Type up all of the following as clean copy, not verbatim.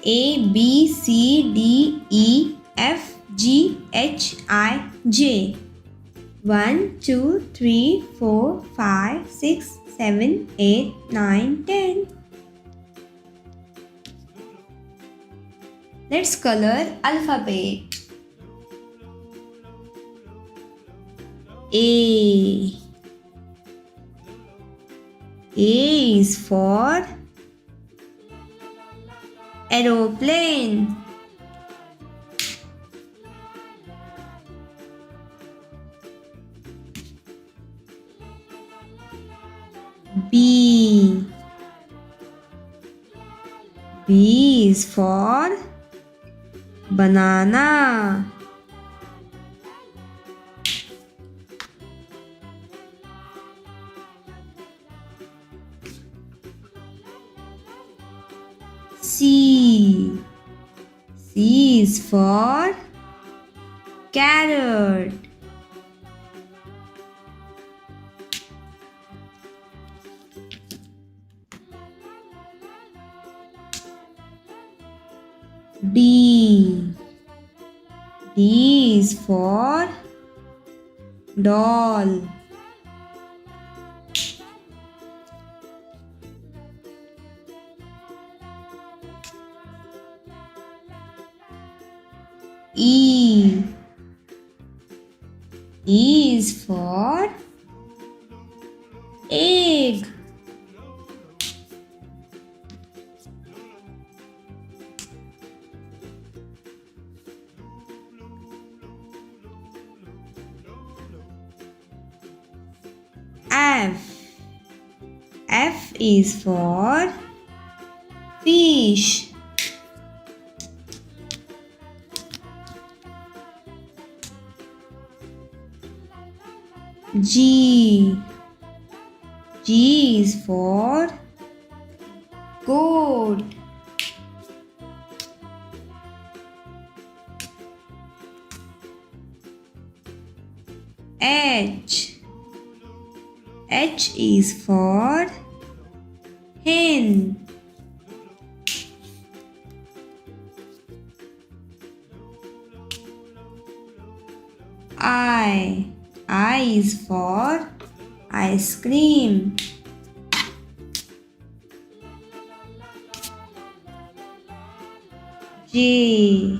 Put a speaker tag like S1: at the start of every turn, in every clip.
S1: A, B, C, D, E, F, G, H, I, J. 1, 2, 3, 4, 5, 6, 7, 8, 9, 10. Let's color alphabet. A. A is for aeroplane. B. B is for banana. C. C is for carrot. D. D is for doll. E. E is for egg. F. F is for fish. G. G is for goat. H. H is for hen. I. I is for ice cream. J.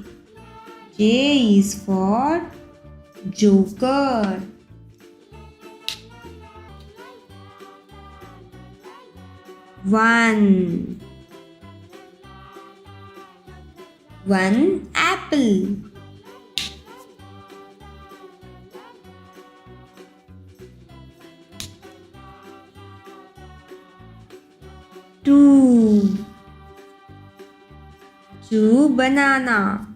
S1: J is for joker. One. One apple. Two. Two banana.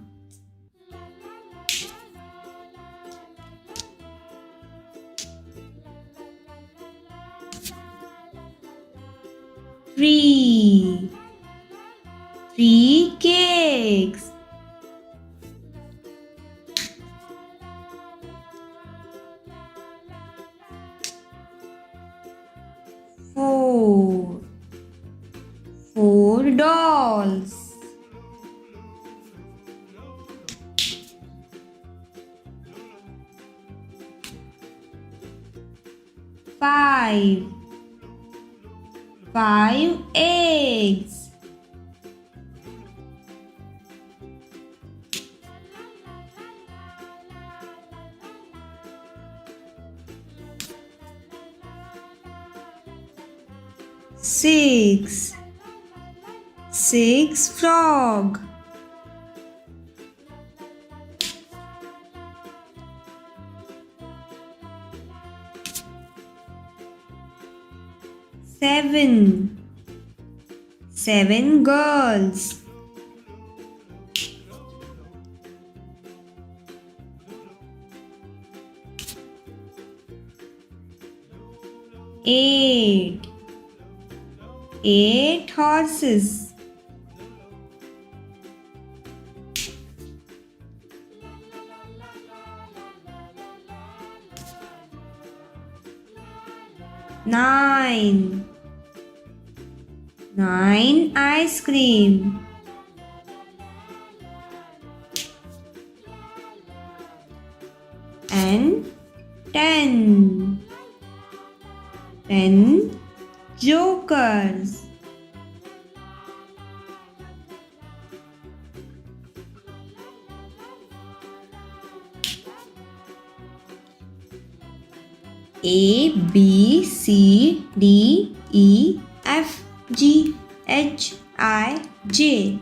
S1: Three. Three cakes. Four. Four dolls. Five. Five eggs. Six. Six frog. Seven. Seven girls. Eight. Eight horses. Nine. Nine ice cream. 10. 10 jokers. A, B, C, D, E, F, G, H, I, J.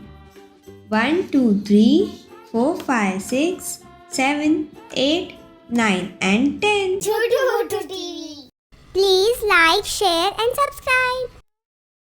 S1: 1, 2, 3, 4, 5, 6, 7, 8, 9 and 10.
S2: Chotu TV. Please like, share and subscribe.